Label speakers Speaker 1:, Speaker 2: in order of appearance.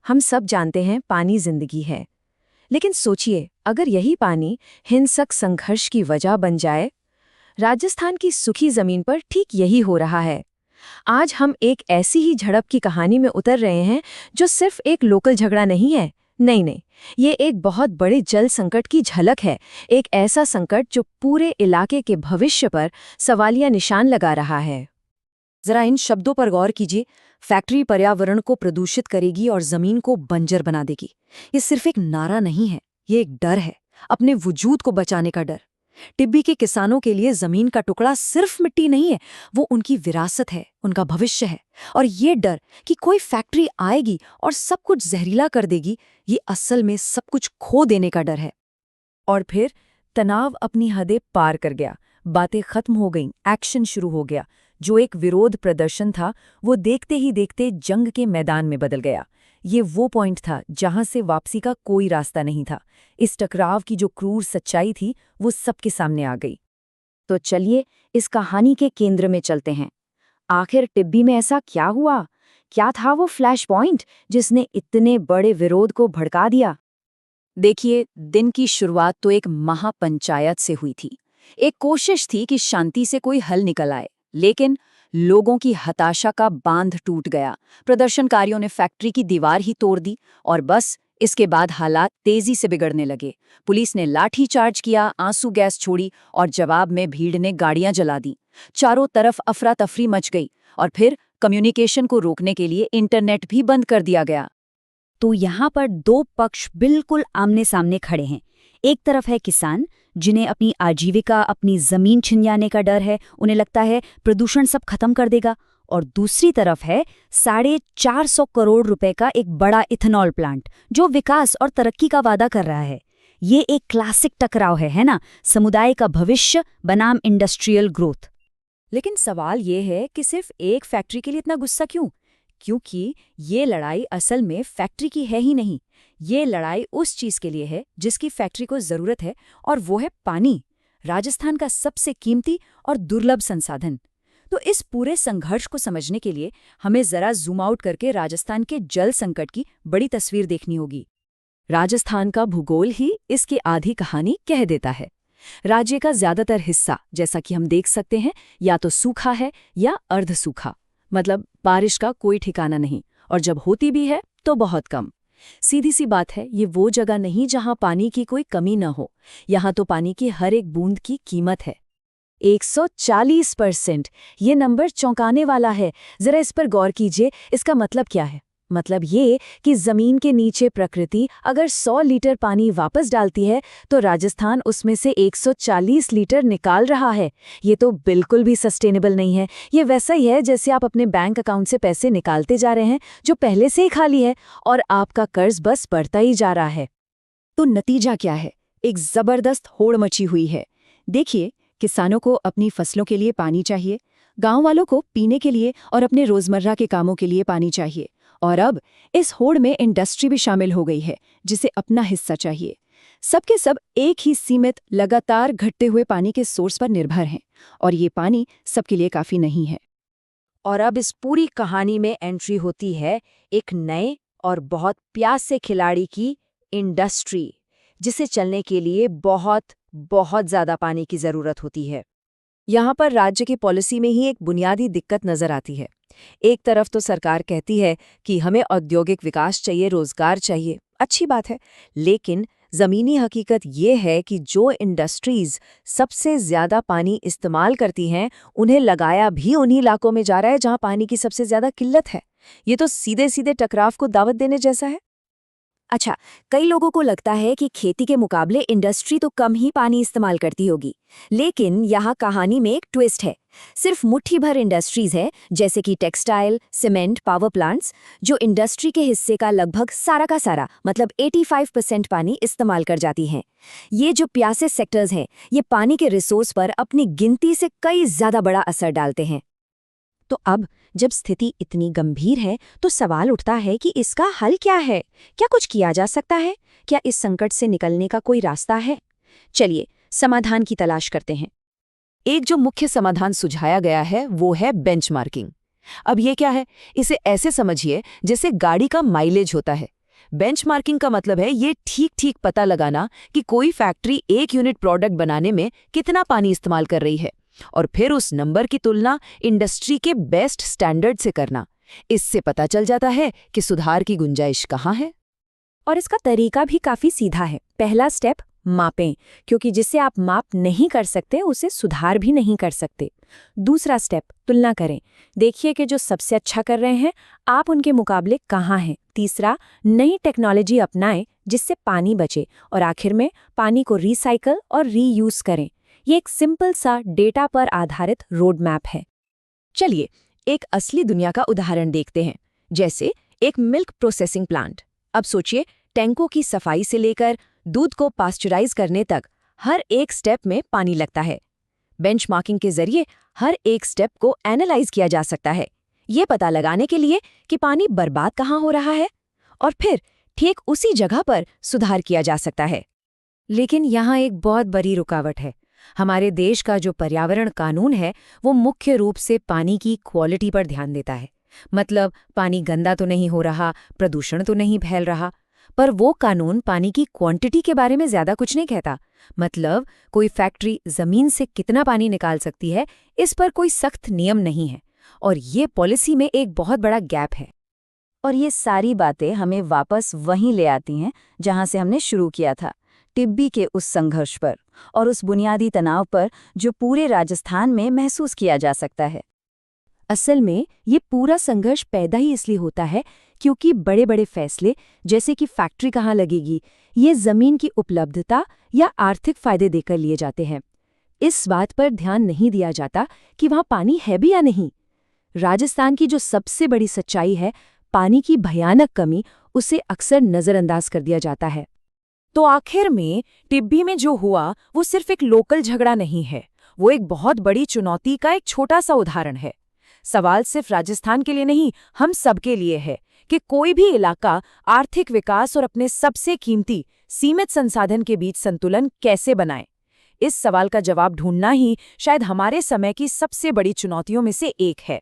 Speaker 1: हम सब जानते हैं पानी जिंदगी है। लेकिन सोचिए, अगर यही पानी हिंसक संघर्ष की वजह बन जाए। राजस्थान की सूखी जमीन पर ठीक यही हो रहा है। आज हम एक ऐसी ही झड़प की कहानी में उतर रहे हैं जो सिर्फ एक लोकल झगड़ा नहीं है। नहीं नहीं, ये एक बहुत बड़े जल संकट की झलक है। एक ऐसा संकट जो पूरे इलाके के भविष्य पर सवालिया निशान लगा रहा है।
Speaker 2: जरा इन शब्दों पर गौर कीजिए। फैक्ट्री पर्यावरण को प्रदूषित करेगी और जमीन को बंजर बना देगी। ये सिर्फ एक नारा नहीं है, ये एक डर है, अपने वजूद को बचाने का डर। टिब्बी के किसानों के लिए जमीन का टुकड़ा सिर्फ मिट्टी नहीं है, वो उनकी विरासत है, उनका भविष्य है। और ये डर कि कोई फैक्ट्री आएगी और सब कुछ जहरीला कर देगी, ये असल में सब कुछ खो देने का डर है। और फिर तनाव अपनी हदें पार कर गया। बातें खत्म हो गईं, एक्शन शुरू हो गया। जो एक विरोध प्रदर्शन था, वो देखते ही देखते जंग के मैदान में बदल गया। ये वो पॉइंट था जहां से वापसी का कोई रास्ता नहीं था। इस टकराव की जो क्रूर सच्चाई थी, वो सबके सामने आ गई।
Speaker 1: तो चलिए इस कहानी के केंद्र में चलते हैं। आखिर टिब्बी में ऐसा क्या हुआ? क्या था वो फ्लैश पॉइंट जिसने इतने बड़े विरोध को भड़का दिया?
Speaker 2: देखिए, दिन की शुरुआत तो एक महापंचायत से हुई थी। एक कोशिश थी कि शांति से कोई हल निकल आए, लेकिन लोगों की हताशा का बांध टूट गया। प्रदर्शनकारियों ने फैक्ट्री की दीवार ही तोड़ दी और बस इसके बाद हालात तेजी से बिगड़ने लगे। पुलिस ने लाठी चार्ज किया, आंसू गैस छोड़ी और जवाब में भीड़ ने गाड़ियां जला दी। चारों तरफ अफरा तफरी मच गई और फिर कम्युनिकेशन को रोकने के लिए इंटरनेट भी बंद कर दिया गया।
Speaker 3: तो यहाँ पर दो पक्ष बिल्कुल आमने सामने खड़े हैं। एक तरफ है किसान, जिन्हें अपनी आजीविका, अपनी जमीन छिन जाने का डर है, उन्हें लगता है प्रदूषण सब खत्म कर देगा। और दूसरी तरफ है 450 करोड़ रुपए का एक बड़ा इथेनॉल प्लांट, जो विकास और तरक्की का वादा कर रहा है। ये एक क्लासिक टकराव है ना? समुदाय का भविष्य बनाम इंडस्ट्रियल ग्रोथ।
Speaker 2: लेकिन सवाल ये है कि सिर्फ एक फैक्ट्री के लिए इतना गुस्सा क्यों? क्योंकि ये लड़ाई असल में फैक्ट्री की है ही नहीं। ये लड़ाई उस चीज के लिए है जिसकी फैक्ट्री को जरूरत है, और वो है पानी, राजस्थान का सबसे कीमती और दुर्लभ संसाधन। तो इस पूरे संघर्ष को समझने के लिए हमें जरा जूम आउट करके राजस्थान के जल संकट की बड़ी तस्वीर देखनी होगी। राजस्थान का भूगोल ही इसकी आधी कहानी कह देता है। राज्य का ज्यादातर हिस्सा, जैसा कि हम देख सकते हैं, या तो सूखा है या अर्ध सूखा, मतलब बारिश का कोई ठिकाना नहीं, और जब होती भी है तो बहुत कम। सीधी सी बात है, ये वो जगह नहीं जहां पानी की कोई कमी न हो। यहाँ तो पानी की हर एक बूंद की कीमत है।
Speaker 1: 140%। ये नंबर चौंकाने वाला है। जरा इस पर गौर कीजिए। इसका मतलब क्या है? मतलब ये कि जमीन के नीचे प्रकृति अगर 100 लीटर पानी वापस डालती है तो राजस्थान उसमें से 140 लीटर निकाल रहा है। ये तो बिल्कुल भी सस्टेनेबल नहीं है। ये वैसा ही है जैसे आप अपने बैंक अकाउंट से पैसे निकालते जा रहे हैं जो पहले से ही खाली है, और आपका कर्ज बस बढ़ता ही जा रहा है।
Speaker 2: तो नतीजा क्या है? एक जबरदस्त होड़ मची हुई है। देखिए, किसानों को अपनी फसलों के लिए पानी चाहिए, गांव वालों को पीने के लिए और अपने रोजमर्रा के कामों के लिए पानी चाहिए, और अब इस होड़ में इंडस्ट्री भी शामिल हो गई है, जिसे अपना हिस्सा चाहिए। सबके सब एक ही सीमित, लगातार घटते हुए पानी के सोर्स पर निर्भर हैं, और ये पानी सबके लिए काफी नहीं है।
Speaker 1: और अब इस पूरी कहानी में एंट्री होती है एक नए और बहुत प्यासे खिलाड़ी की, इंडस्ट्री, जिसे चलने के लिए बहुत बहुत ज्यादा पानी की जरूरत होती है। यहाँ पर राज्य की पॉलिसी में ही एक बुनियादी दिक्कत नजर आती है। एक तरफ तो सरकार कहती है कि हमें औद्योगिक विकास चाहिए, रोजगार चाहिए, अच्छी बात है, लेकिन जमीनी हकीकत ये है कि जो इंडस्ट्रीज सबसे ज्यादा पानी इस्तेमाल करती हैं, उन्हें लगाया भी उन्हीं इलाकों में जा रहा है जहां पानी की सबसे ज्यादा किल्लत है। ये तो सीधे सीधे टकराव को दावत देने जैसा है।
Speaker 3: अच्छा, कई लोगों को लगता है कि खेती के मुकाबले इंडस्ट्री तो कम ही पानी इस्तेमाल करती होगी, लेकिन यहाँ कहानी में एक ट्विस्ट है। सिर्फ मुट्ठी भर इंडस्ट्रीज है, जैसे कि टेक्सटाइल, सीमेंट, पावर प्लांट्स, जो इंडस्ट्री के हिस्से का लगभग सारा का सारा, मतलब 85% पानी इस्तेमाल कर जाती हैं। ये जो प्यासे सेक्टर्स हैं, ये पानी के रिसोर्स पर अपनी गिनती से कई ज्यादा बड़ा असर डालते हैं।
Speaker 1: तो अब जब स्थिति इतनी गंभीर है तो सवाल उठता है कि इसका हल क्या है? क्या कुछ किया जा सकता है? क्या इस संकट से निकलने का कोई रास्ता है? चलिए समाधान की तलाश करते हैं।
Speaker 2: एक जो मुख्य समाधान सुझाया गया है वो है बेंचमार्किंग। अब ये क्या है? इसे ऐसे समझिए जैसे गाड़ी का माइलेज होता है।
Speaker 1: बेंचमार्किंग का मतलब है ये ठीक ठीक पता लगाना कि कोई फैक्ट्री 1 यूनिट प्रोडक्ट बनाने में कितना पानी इस्तेमाल कर रही है और फिर उस नंबर की तुलना इंडस्ट्री के बेस्ट स्टैंडर्ड से करना। इससे पता चल जाता है कि सुधार की गुंजाइश कहाँ है।
Speaker 2: और इसका तरीका भी काफी सीधा है। पहला स्टेप, मापें, क्योंकि जिसे आप माप नहीं कर सकते उसे सुधार भी नहीं कर सकते। दूसरा स्टेप, तुलना करें, देखिए कि जो सबसे अच्छा कर रहे हैं आप उनके मुकाबले कहाँ हैं। तीसरा, नई टेक्नोलॉजी अपनाएं जिससे पानी बचे। और आखिर में पानी को रिसाइकल और रीयूज करें। ये एक सिंपल सा डेटा पर आधारित रोड मैप है।
Speaker 1: चलिए एक असली दुनिया का उदाहरण देखते हैं, जैसे एक मिल्क प्रोसेसिंग प्लांट। अब सोचिए, टैंकों की सफाई से लेकर दूध को पास्चराइज करने तक हर एक स्टेप में पानी लगता है। बेंचमार्किंग के जरिए हर एक स्टेप को एनालाइज किया जा सकता है, ये पता लगाने के लिए कि पानी बर्बाद कहाँ हो रहा है, और फिर ठीक उसी जगह पर सुधार किया जा सकता है।
Speaker 2: लेकिन यहाँ एक बहुत बड़ी रुकावट है। हमारे देश का जो पर्यावरण कानून है वो मुख्य रूप से पानी की क्वालिटी पर ध्यान देता है। मतलब पानी गंदा तो नहीं हो रहा, प्रदूषण तो नहीं फैल रहा। पर वो कानून पानी की क्वांटिटी के बारे में ज्यादा कुछ नहीं कहता। मतलब कोई फैक्ट्री जमीन से कितना पानी निकाल सकती है, इस पर कोई सख्त नियम नहीं है। और ये पॉलिसी में एक बहुत बड़ा गैप है।
Speaker 1: और ये सारी बातें हमें वापस वहीं ले आती हैं जहां से हमने शुरू किया था, टिब्बी के उस संघर्ष पर और उस बुनियादी तनाव पर जो पूरे राजस्थान में महसूस किया जा सकता है।
Speaker 2: असल में ये पूरा संघर्ष पैदा ही इसलिए होता है क्योंकि बड़े बड़े फैसले, जैसे कि फैक्ट्री कहाँ लगेगी, ये जमीन की उपलब्धता या आर्थिक फायदे देकर लिए जाते हैं। इस बात पर ध्यान नहीं दिया जाता कि वहाँ पानी है भी या नहीं। राजस्थान की जो सबसे बड़ी सच्चाई है, पानी की भयानक कमी, उसे अक्सर नज़रअंदाज कर दिया जाता है। तो आखिर में टिब्बी में जो हुआ वो सिर्फ एक लोकल झगड़ा नहीं है, वो एक बहुत बड़ी चुनौती का एक छोटा सा उदाहरण है। सवाल सिर्फ राजस्थान के लिए नहीं, हम सबके लिए है कि कोई भी इलाका आर्थिक विकास और अपने सबसे कीमती सीमित संसाधन के बीच संतुलन कैसे बनाए। इस सवाल का जवाब ढूंढना ही शायद हमारे समय की सबसे बड़ी चुनौतियों में से एक है।